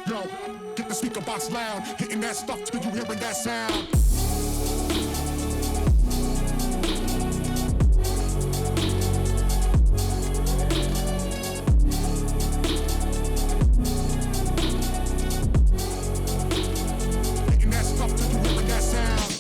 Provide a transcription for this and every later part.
Yo, get the speaker box loud, hitting that stuff till you hearing that sound. Hitting that stuff till you hearing that sound.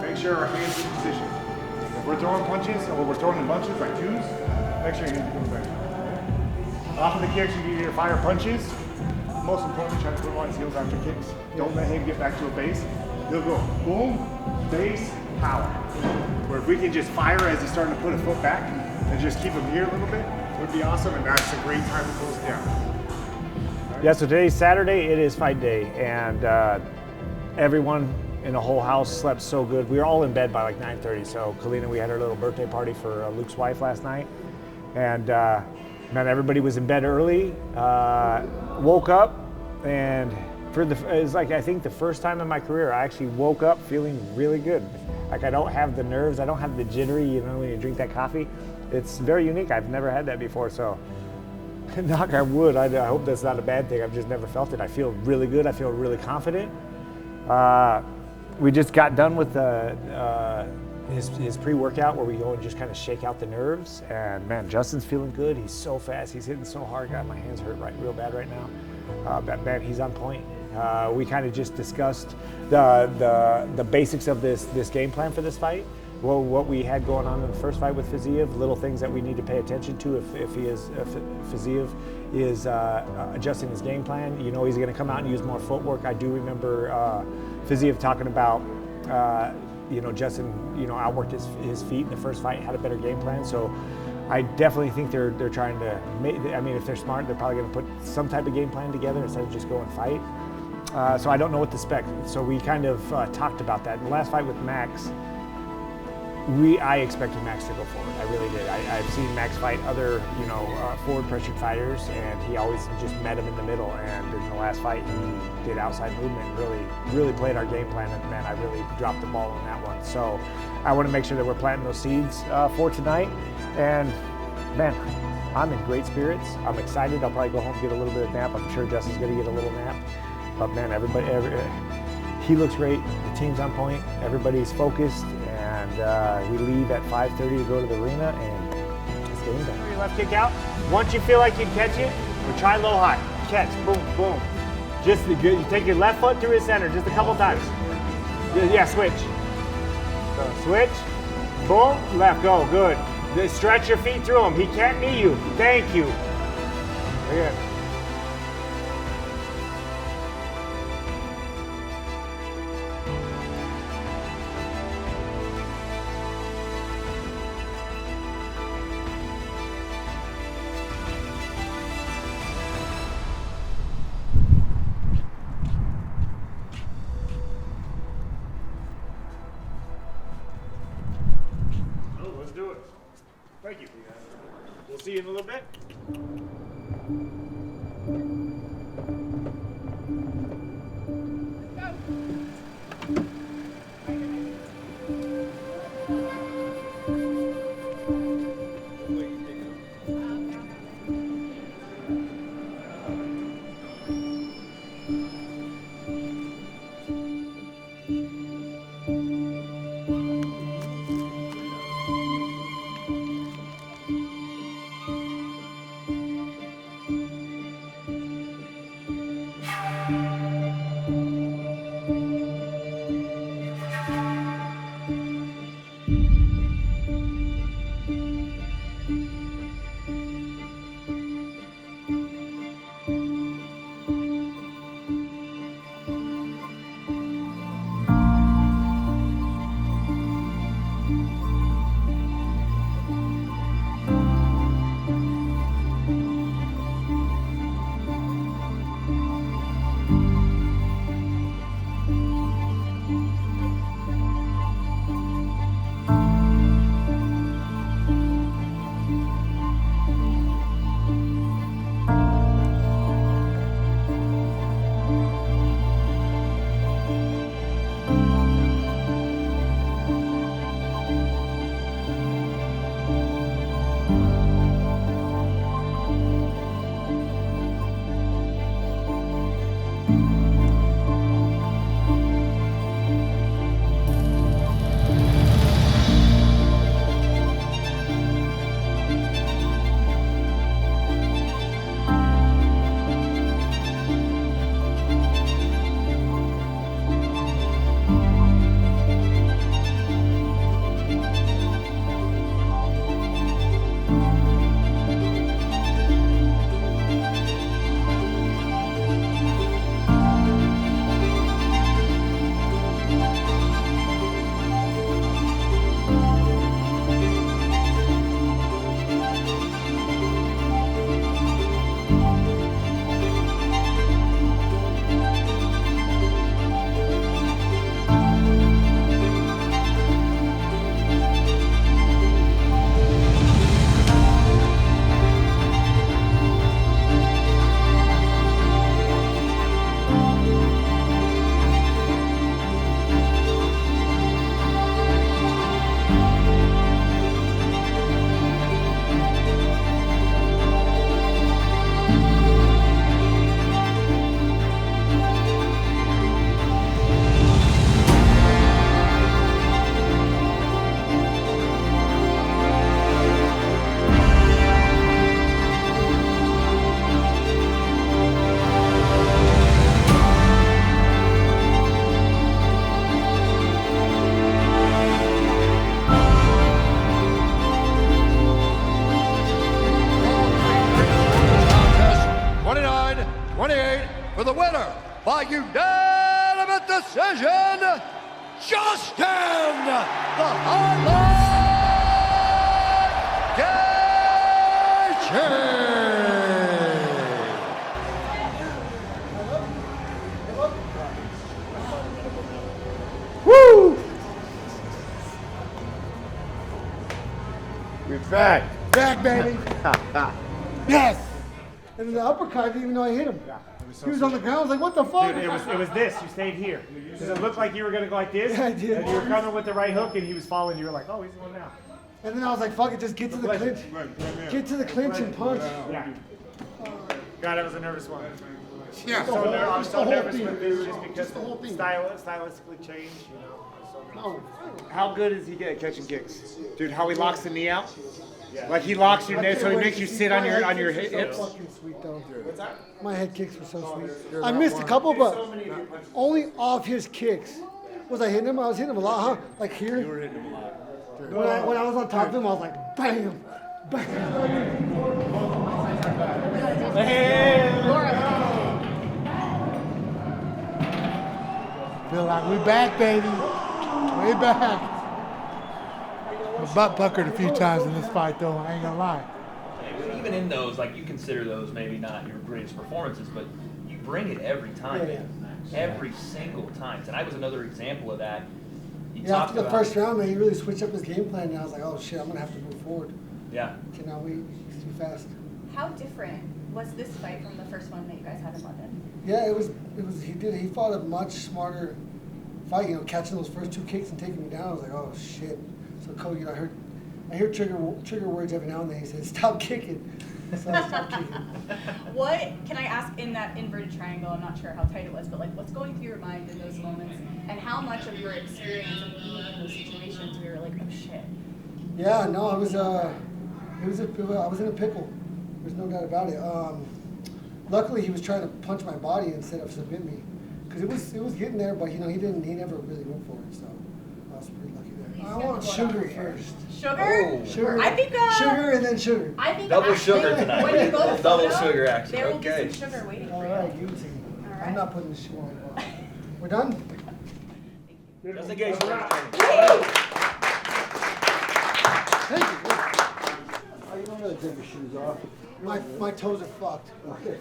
Make sure our hands in position. If we're throwing punches or we're throwing in bunches like twos, make sure your hands are going back. Off of the kicks, you can either fire punches. Most importantly, try to put him on his heels after kicks. Don't let him get back to a base. He'll go boom, base, power. Where if we can just fire as he's starting to put a foot back and just keep him here a little bit, it would be awesome, and that's a great time to close it down. Yeah, so today's Saturday, it is fight day, and everyone in the whole house slept so good. We were all in bed by like 9:30, so Kalina, we had our little birthday party for Luke's wife last night, and man, everybody was in bed early, woke up, and it was like, I think the first time in my career, I actually woke up feeling really good. Like I don't have the nerves, I don't have the jittery, you know, when you drink that coffee. It's very unique, I've never had that before, so knock on wood, I hope that's not a bad thing. I've just never felt it. I feel really good, I feel really confident. We just got done with his pre-workout where we go and just kind of shake out the nerves. And man, Justin's feeling good. He's so fast. He's hitting so hard. God, my hands hurt real bad right now. But man, he's on point. We kind of just discussed the basics of this game plan for this fight. Well, what we had going on in the first fight with Fiziev, little things that we need to pay attention to if Fiziev is adjusting his game plan. You know, he's going to come out and use more footwork. I do remember Fiziev talking about, you know, Justin, you know, outworked his feet in the first fight, had a better game plan. So I definitely think they're trying to I mean, if they're smart, they're probably going to put some type of game plan together instead of just go and fight. So I don't know what to expect. So we kind of talked about that. In the last fight with Max, I expected Max to go forward. I really did. I've seen Max fight other, you know, forward pressured fighters, and he always just met him in the middle. And in the last fight, he did outside movement, really played our game plan. And man, I really dropped the ball on that one. So I want to make sure that we're planting those seeds for tonight. And man, I'm in great spirits. I'm excited. I'll probably go home and get a little bit of nap. I'm sure Justin's going to get a little nap. But man, he looks great. The team's on point. Everybody's focused. And we leave at 5:30 to go to the arena, and it's game time. Your left kick out. Once you feel like you catch it, or try low high. Catch, boom, boom. Just you take your left foot through his center just a couple times. Yeah, switch. So switch, boom, left, go, good. Stretch your feet through him. He can't knee you. Thank you. Very good. Do it. Thank you. We'll see you in a little bit. decision, Justin, the Highlight Gaethje. Woo! We're back. Back, baby. Yes. And the uppercut, I didn't even know I hit him. He was on the ground. I was like, what the fuck? Dude, it was this. You stayed here. Because it looked like you were going to go like this. Yeah, I did. And you were coming with the right hook, and he was following. You were like, oh, he's going now. And then I was like, fuck it, just get to the clinch. Get to the clinch and punch. Yeah. God, that was a nervous one. Yeah. I was so nervous thing, with this dude. just because Just the whole the thing. stylistically changed, you know. No. How good is he at catching kicks? Dude, how he locks the knee out? Like he locks your knee so he makes you sit on your hips? Fucking sweet though. What's that? My head kicks were so sweet. I missed a couple, but only off his kicks. Was I hitting him? I was hitting him a lot, huh? Like here? You were hitting him a lot. When I was on top of him, I was like, bam, bam. Feel like we back, baby. We back. My butt puckered a few times in this fight, though. I ain't gonna lie. Even in those, like you consider those maybe not your greatest performances, but you bring it every time, every single time. Tonight was another example of that. Yeah, after the first round, man, he really switched up his game plan, and I was like, oh shit, I'm gonna have to move forward. Yeah. Cannot wait. He's too fast. How different was this fight from the first one that you guys had in London? Yeah, it was. He fought a much smarter fight. You know, catching those first two kicks and taking me down. I was like, oh shit. So Cody, I hear trigger words every now and then. He says, stop kicking. So I stopped kicking. What can I ask in that inverted triangle? I'm not sure how tight it was, but like, what's going through your mind in those moments, and how much of your experience of being in those situations where you're like, oh shit? Yeah, no, I was in a pickle. There's no doubt about it. Luckily, he was trying to punch my body instead of submit me, because it was getting there, but you know he never really went for it. So I was pretty lucky there. I want sugar first. Sugar? Oh. Sugar. I think sugar and then sugar. I think Double actually, sugar tonight. when you go to Double photo, sugar action. there will Okay. be some sugar waiting All for right, you. give it to me. All I'm right. not putting this shit on. We're done. Justin Gaethje. Thank you. Oh, you don't really take your shoes off. My toes are fucked. Okay.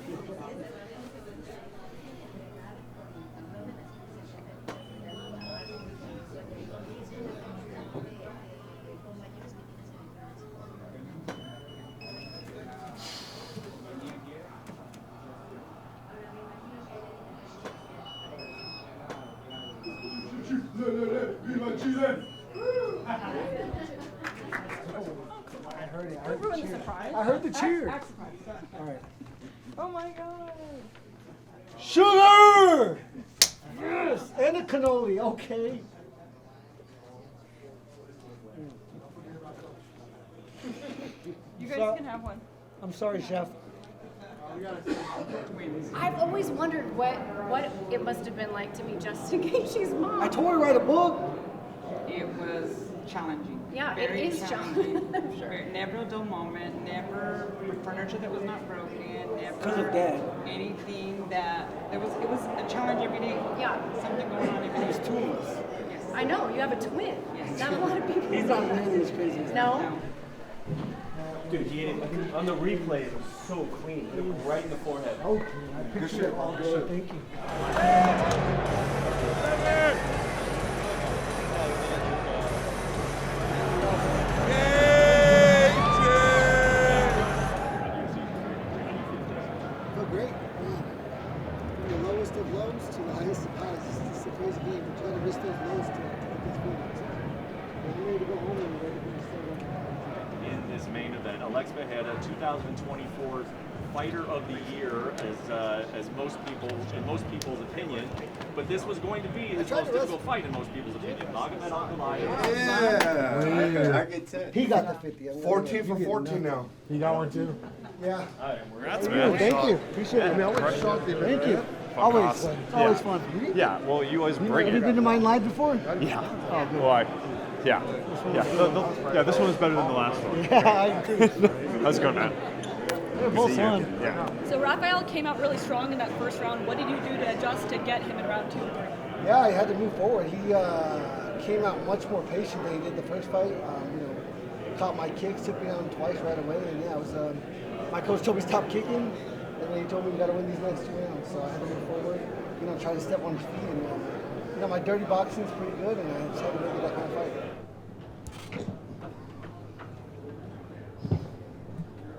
I heard the cheer. All right. Oh my god. Sugar! Yes, and a cannoli, okay. You guys can have one. I'm sorry, chef. I've always wondered what it must have been like to be Justin Gaethje's mom. I told her to write a book. It was challenging. Yeah, Very it is challenging. Sure. Never a dull moment, never furniture that was not broken, never 'Cause of Dad. anything that it was a challenge every day. Yeah. Something going on every day. There's two of us. Yes. I know, you have a twin. Yes. Not a lot of people. He's not nearly as crazy as No? No. Dude, he hit it. On the replay, it was so clean. It was right in the forehead. Okay, I pictured it all day. Thank you. Feel great. Man. From the lowest of lows to the highest of highs. It's the crazy game. We're trying to reach those lows to get this feelings. We're ready to go home and we're ready to start up. In this main event, Alex Bejeda, 2024 Fighter of the Year, as most people, in most people's opinion. But this was going to be his most difficult fight in most people's opinion. Magomed Ankalaev. Yeah. I get 10. He got the 50. 14 for 14 now. You got one too? Yeah. Congrats, Thank you. Appreciate it. I mean, I went shocked. Thank you. Always fun. It's always fun. Yeah, well, you always bring Have you been to mine live before? Yeah. Oh, good. Well, yeah, this one is better than the last one. Yeah, I agree. How's it going, man? They're both fun. Yeah. So Rafael came out really strong in that first round. What did you do to adjust to get him in round 2 and 3? Yeah, I had to move forward. He came out much more patient than he did the first fight. Caught my kicks, took me down twice right away, and yeah, it was. My coach told me stop kicking, and then he told me we got to win these next 2 rounds. So I had to move forward, try to step on his feet. And my dirty boxing's pretty good, and I just had to make it that kind of fight.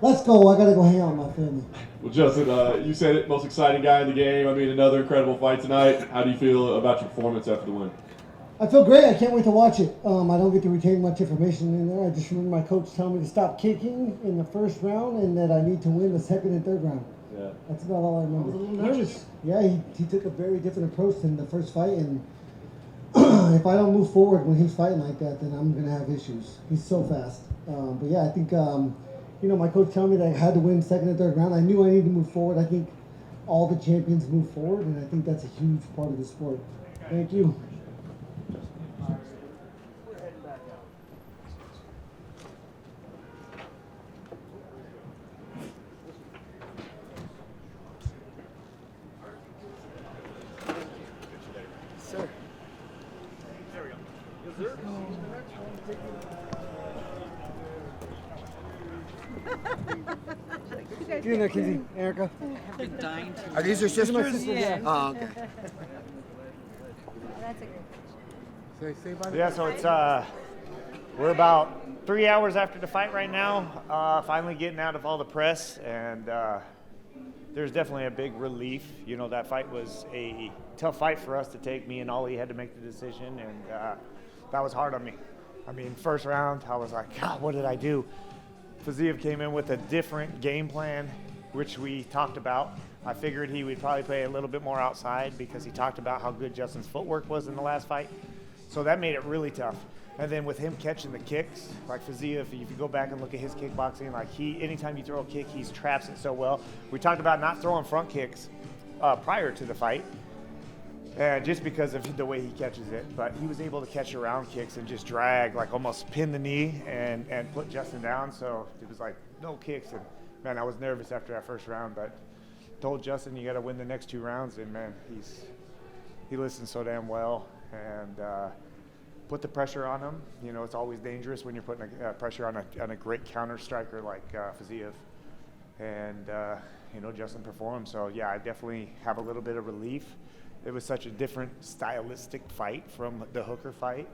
Let's go. I gotta go hang out with my family. Well, Justin, you said it, most exciting guy in the game. I mean, another incredible fight tonight. How do you feel about your performance after the win? I feel great. I can't wait to watch it. I don't get to retain much information in there. I just remember my coach telling me to stop kicking in the first round and that I need to win the second and third round. Yeah. That's about all I remember. I was a little nervous. Yeah, he took a very different approach than the first fight, and if I don't move forward when he's fighting like that, then I'm gonna have issues. He's so fast. But yeah, I think my coach telling me that I had to win second and third round. I knew I needed to move forward. I think all the champions move forward, and I think that's a huge part of the sport. Thank you. Sir. There we go. Yes, sir. Get in there, Kizzy. Erica. I've been dying to. Are these your sisters? Yeah. Oh, okay. That's a great. Yeah, so it's we're about 3 hours after the fight right now. Finally getting out of all the press, and there's definitely a big relief. That fight was a tough fight for us to take. Me and Ollie had to make the decision, and that was hard on me. I mean, first round, I was like, God, what did I do? Fiziev came in with a different game plan, which we talked about. I figured he would probably play a little bit more outside because he talked about how good Justin's footwork was in the last fight. So that made it really tough. And then with him catching the kicks, like Fiziev, if you go back and look at his kickboxing, anytime you throw a kick, he traps it so well. We talked about not throwing front kicks prior to the fight, just because of the way he catches it. But he was able to catch around kicks and just drag, almost pin the knee and put Justin down. So it was no kicks. And man, I was nervous after that first round, but told Justin, you got to win the next 2 rounds. And man, he listened so damn well and put the pressure on him. It's always dangerous when you're putting pressure on a great counter striker like Fiziev. And Justin performed. So yeah, I definitely have a little bit of relief. It was such a different stylistic fight from the Hooker fight.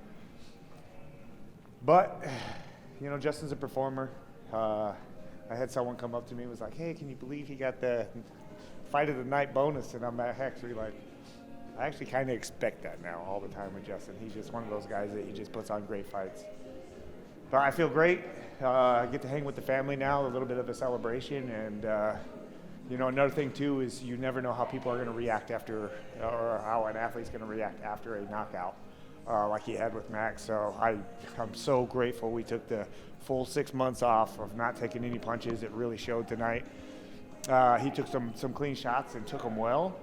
But, Justin's a performer. I had someone come up to me and was like, hey, can you believe he got the fight of the night bonus? And I'm actually I actually kind of expect that now all the time with Justin. He's just one of those guys that he just puts on great fights. But I feel great. I get to hang with the family now, a little bit of a celebration. And, another thing, too, is you never know how people are going to react after, or how an athlete's going to react after a knockout, like he had with Max. So I'm so grateful we took the full 6 months off of not taking any punches. It really showed tonight. He took some clean shots and took them well.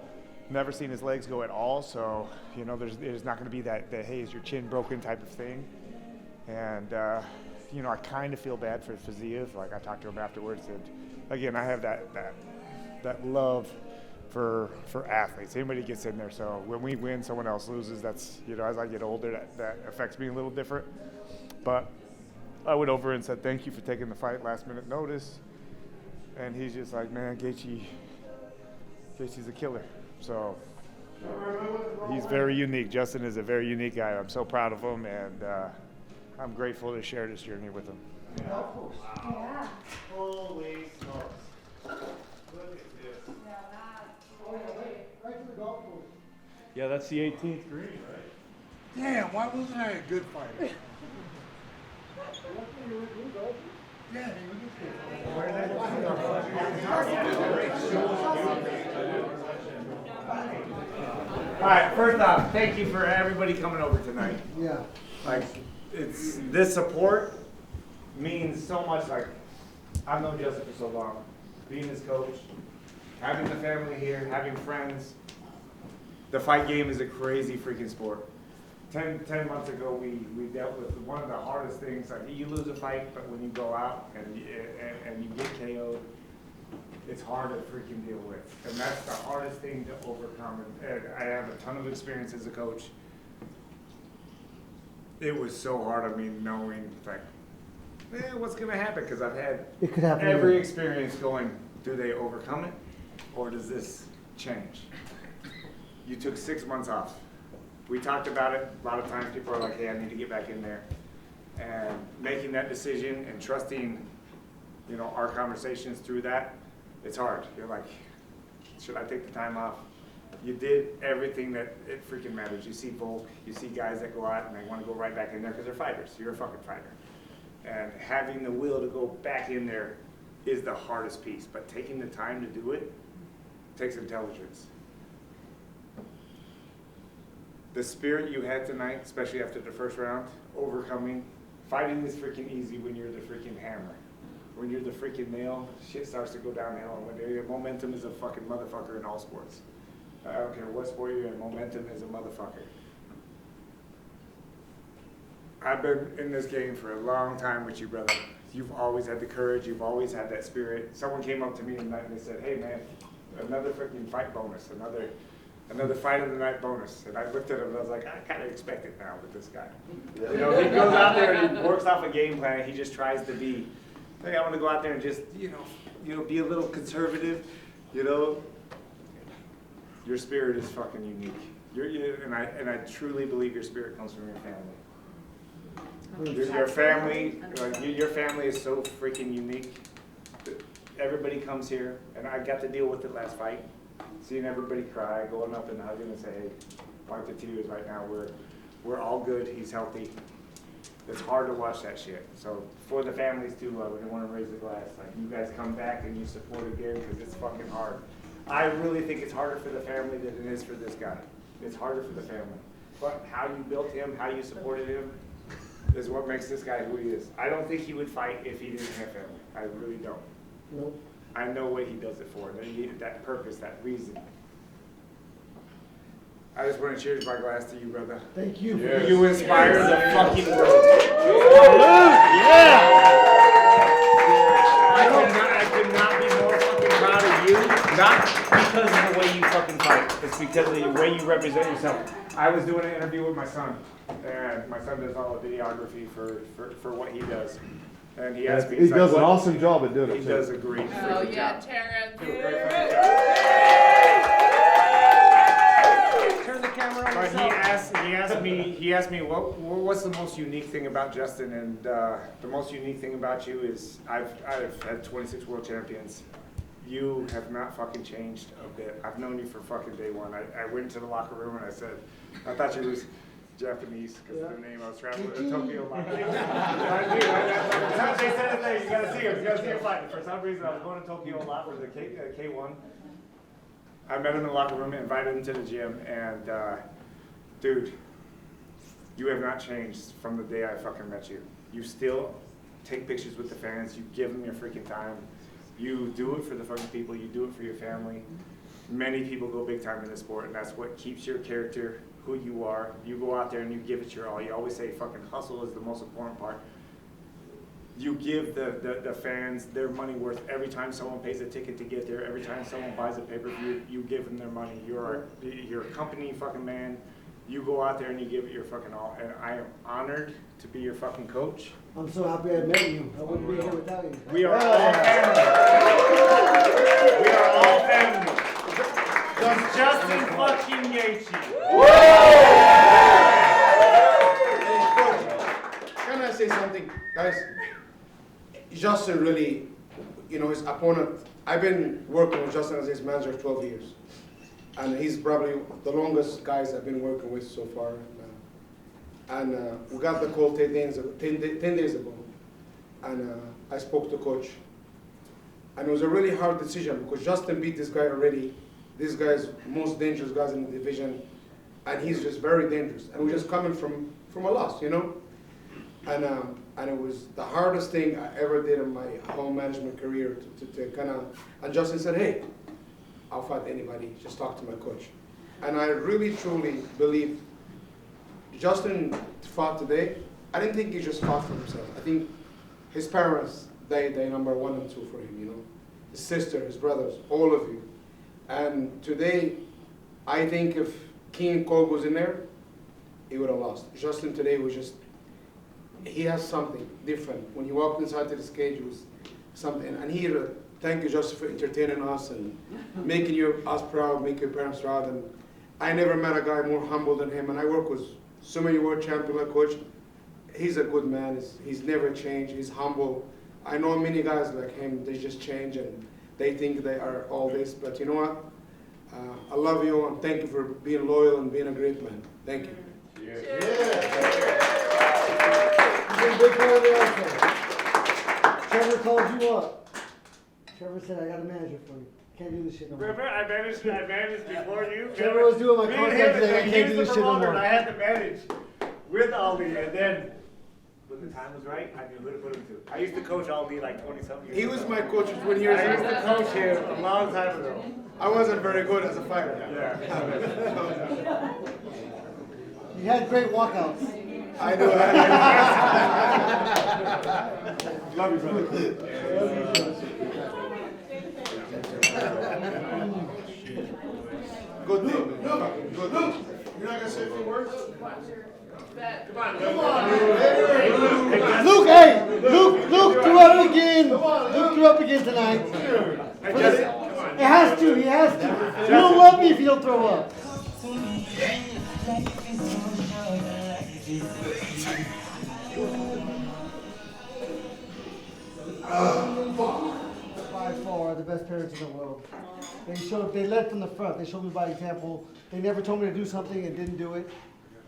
Never seen his legs go at all. So, there's not going to be that, hey, is your chin broken type of thing. And, I kind of feel bad for Fiziev. I talked to him afterwards. And, again, I have that love for athletes. Anybody gets in there. So when we win, someone else loses. That's, as I get older, that affects me a little different. But I went over and said, thank you for taking the fight last minute notice. And he's just like, man, Gaethje's a killer. So he's very unique. Justin is a very unique guy. I'm so proud of him, and I'm grateful to share this journey with him. Yeah. Holy smokes. Look at this. Yeah, that's the 18th green, right? Damn, why wasn't I a good fighter? Yeah, All right, first off, thank you for everybody coming over tonight. Yeah. This support means so much. I've known Justin for so long, being his coach, having the family here, having friends. The fight game is a crazy freaking sport. 10 months ago, we dealt with one of the hardest things. You lose a fight, but when you go out and you get KO'd, it's hard to freaking deal with. And that's the hardest thing to overcome. And I have a ton of experience as a coach. It was so hard on me knowing, like, what's going to happen? Because I've had It could happen every again. experience going, do they overcome it? Or does this change? You took 6 months off. We talked about it. A lot of times people are like, hey, I need to get back in there. And making that decision and trusting, you know, our conversations through that, it's hard. You're like, should I take the time off? You did everything that it freaking matters. You see Volk, you see guys that go out and they want to go right back in there because they're fighters. You're a fucking fighter. And having the will to go back in there is the hardest piece. But taking the time to do it takes intelligence. The spirit you had tonight, especially after the first round, overcoming, fighting is freaking easy when you're the freaking hammer. When you're the freaking nail, shit starts to go downhill. And when your momentum is a fucking motherfucker in all sports. I don't care what sport you're in, momentum is a motherfucker. I've been in this game for a long time with you, brother. You've always had the courage, you've always had that spirit. Someone came up to me tonight and they said, hey man, another freaking fight bonus, another fight of the night bonus. And I looked at him and I was like, I kind of expect it now with this guy. You know, he goes out there and he works off a game plan. He just tries to be, hey, I want to go out there and just, you know, be a little conservative, you know. Your spirit is fucking unique. And I truly believe your spirit comes from your family. Your family, your family is so freaking unique. Everybody comes here, and I got to deal with it last fight. Seeing everybody cry, going up and hugging and say, hey, wipe the tears right now. We're all good. He's healthy. It's hard to watch that shit. So for the families too, I would want to raise a glass. Like you guys come back and you support again because it's fucking hard. I really think it's harder for the family than it is for this guy. It's harder for the family. But how you built him, how you supported him, is what makes this guy who he is. I don't think he would fight if he didn't have family. I really don't. Nope. I know what he does it for. That purpose, that reason. I just want to cheers my glass to you, brother. Thank you. Yes. You inspire the fucking world. Yeah. I could not be more fucking proud of you. Not because of the way you fucking fight. It's because of the way you represent yourself. I was doing an interview with my son, and my son does all the videography for what he does. And he asked me. He does an awesome job at doing it. He does a great freaking job. Terrence. Turn the camera on. But he asked me what's the most unique thing about Justin, and the most unique thing about you is I've had 26 world champions. You have not fucking changed a bit. I've known you for fucking day one. I went into the locker room and I said, I thought you was Japanese because of the name I was traveling to Tokyo. They said it there. You gotta see him. You gotta see him fighting. For some reason, I was going to Tokyo a lot for the K1. I met him in the locker room, invited him to the gym, and dude, you have not changed from the day I fucking met you. You still take pictures with the fans. You give them your freaking time. You do it for the fucking people. You do it for your family. Many people go big time in this sport, and that's what keeps your character who you are. You go out there and you give it your all. You always say fucking hustle is the most important part. You give the fans their money worth every time someone pays a ticket to get there. Every time someone buys a pay-per-view, you give them their money. You're a company fucking man. You go out there and you give it your fucking all. And I am honored to be your fucking coach. I'm so happy I met you. I wouldn't be here without you. We are all family. We are all family. Does Justin fucking Gaethje. Can I say something? Guys, Justin really, his opponent, I've been working with Justin as his manager 12 years. And he's probably the longest guys I've been working with so far. And we got the call 10 days ago. And I spoke to coach. And it was a really hard decision because Justin beat this guy already. This guy is most dangerous guys in the division. And he's just very dangerous. And we're just coming from a loss, And it was the hardest thing I ever did in my whole management career to kind of, and Justin said, hey, I'll fight anybody, just talk to my coach. And I really, truly believe Justin fought today. I didn't think he just fought for himself. I think his parents, they number 1 and 2 for him, his sister, his brothers, all of you. And today, I think if King Cole was in there, he would have lost. Justin today was just, he has something different. When he walked inside to this cage, it was something. And here, thank you, Justin, for entertaining us and making us proud, making your parents proud. And I never met a guy more humble than him. And I work with so many world champions like Coach. He's a good man. He's never changed. He's humble. I know many guys like him, they just change and they think they are all this. But you know what? I love you and thank you for being loyal and being a great man. Thank you. You've been a big part of the outfit. Trevor called you up. Trevor said, I got a manager for you. Can't do this shit no more. Remember, I managed before you. Trevor was doing my contract today. I can't do this shit no more. I had to manage with Ali, and then when the time was right, I knew who to put him to. I used to coach Ali like 20-something years He ago. was my coach for 20 years I ago. used to coach him a long time ago. I wasn't very good as a fighter. Yeah. You had great walkouts. I know. Love you, brother. Good day, man. Good. You're not gonna say a few words? Luke, hey! Luke threw up again. Luke threw up again tonight. It has to, he has to. You don't love me if you don't throw up. By far the best parents in the world. They led from the front. They showed me by example. They never told me to do something and didn't do it.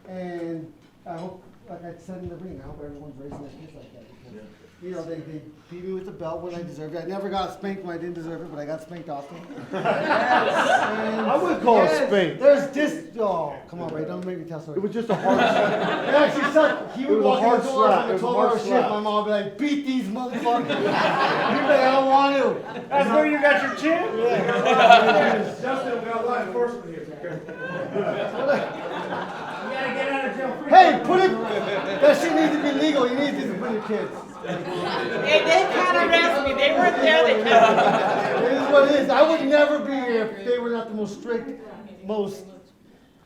And I hope, like I said in the ring, I hope everyone's raising their kids like that. Because, you know, they beat me with the belt when I deserved it. I never got spanked when I didn't deserve it, but I got spanked often. I wouldn't call it spank. There's this. Oh, come on, Ray, don't make me tell stories. It was just a hard slap. It actually sucked. He would walk in the door from a 12-hour shift. slap. My mom would be like, beat these motherfuckers. He'd be like, I don't want to. That's where you got your chin? Yeah. Justin, we got law enforcement here. Hey, put it. That shit needs to be legal. You need to discipline your kids. Hey, they can't arrest me. They weren't there. They can't. It is what it is. I would never be here if they were not the most strict,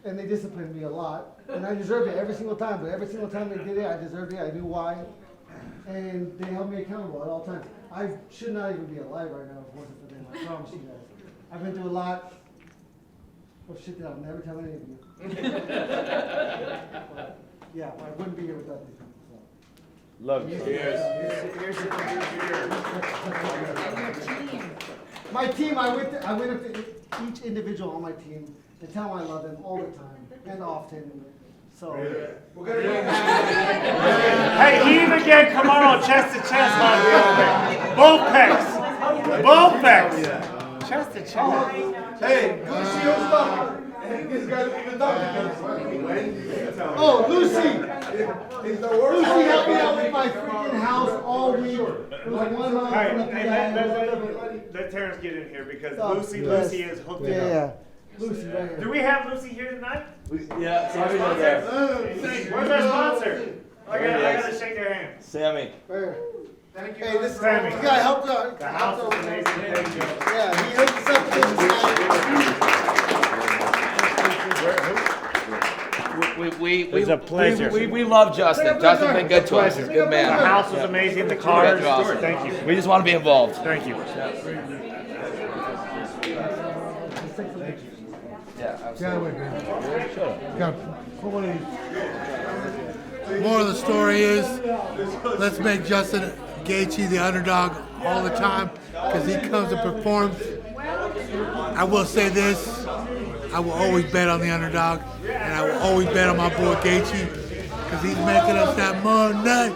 and they disciplined me a lot. And I deserved it every single time. But every single time they did it, I deserved it. I knew why. And they held me accountable at all times. I should not even be alive right now if it wasn't for them. I promise you guys. I've been through a lot of shit that I'll never tell any of you. But, yeah, I wouldn't be here without these people. So. Love you. My team, I went up to each individual on my team to tell them I love them all the time and often. So Hey, heave again, Kamaru, chest to chest, man. Both pecs. Both pecs. Chest to chest. Hey, good to see you. Stop. This guy's even talking. Oh, Lucy! He's the worst. Lucy helped me out with my freaking house all week. It was like 1 month. All right, let Terrence get in here because Lucy is hooked it up. Yeah. Lucy right here. Do we have Lucy here tonight? Yeah, Our sponsor? Where's our sponsor? I gotta shake their hand. Sammy. Right here. Thank you. Hey, this Sammy. guy helped out. The house is amazing. Thank you. Yeah, he hooked us up with this. It's a pleasure. We love Justin. Justin's been good to us. He's a good The man. house is amazing. The cars. Awesome. Thank you. We just want to be involved. Thank you. Yeah, Gotta put one of these. More of the story is, let's make Justin Gaethje the underdog all the time because he comes and performs. I will say this, I will always bet on the underdog, and I will always bet on my boy Gaethje because he's making us that money.